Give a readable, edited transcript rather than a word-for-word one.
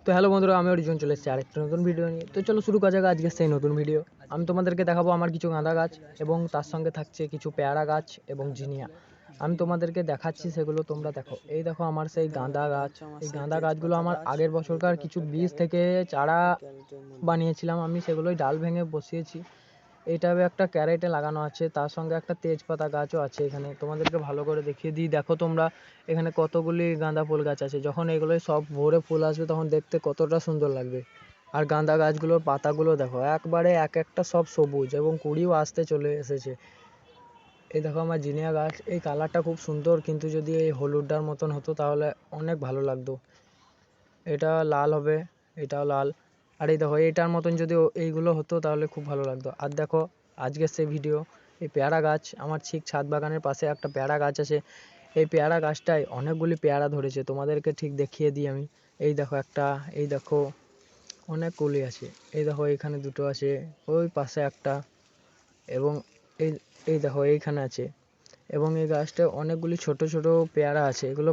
তো হ্যালো বন্ধুরা, আমি অর্জুন চলে এসেছি আরেকটা নতুন ভিডিও নিয়ে। তো চলো শুরু করা যাক আজকে সেই নতুন ভিডিও। আমি তোমাদেরকে দেখাবো আমার কিছু গাঁদা গাছ এবং তার সঙ্গে থাকছে কিছু পেয়ারা গাছ এবং জিনিয়া। আমি তোমাদেরকে দেখাচ্ছি, সেগুলো তোমরা দেখো। এই দেখো আমার সেই গাঁদা গাছ। এই গাঁদা গাছগুলো আমার আগের বছরকার কিছু বীজ থেকে চারা বানিয়েছিলাম আমি, সেগুলোই ডাল ভেঙে বসিয়েছি। এইটা একটা ক্যারেটে লাগানো আছে, তার সঙ্গে একটা তেজপাতা গাছও আছে। এখানে তোমাদেরকে ভালো করে দেখিয়ে দিই, দেখো তোমরা এখানে কতগুলি গাঁদা ফুল গাছ আছে। যখন এগুলোই সব ভরে ফুল আসবে তখন দেখতে কতটা সুন্দর লাগবে। আর গাঁদা গাছগুলোর পাতাগুলো দেখো, একবারে এক একটা সব সবুজ এবং কুড়িও আসতে চলে এসেছে। এই দেখো আমার জিনিয়া গাছ, এই কালারটা খুব সুন্দর, কিন্তু যদি এই হলুদটার মতন হতো তাহলে অনেক ভালো লাগতো। এটা লাল হবে, এটাও লাল। আর এই দেখো এটার মতন যদি এইগুলো হতো তাহলে খুব ভালো লাগতো। আর দেখো আজকের সেই ভিডিও, এই পেয়ারা গাছ, আমার ঠিক ছাদ বাগানের পাশে একটা পেয়ারা গাছ আছে। এই পেয়ারা গাছটায় অনেকগুলি পেয়ারা ধরেছে, তোমাদেরকে ঠিক দেখিয়ে দিই আমি। এই দেখো একটা, এই দেখো অনেক কুলি আছে। এই দেখো এইখানে দুটো আছে, ওই পাশে একটা, এবং এই এই দেখো এইখানে আছে। এবং এই গাছটায় অনেকগুলি ছোট ছোট পেয়ারা আছে। এগুলো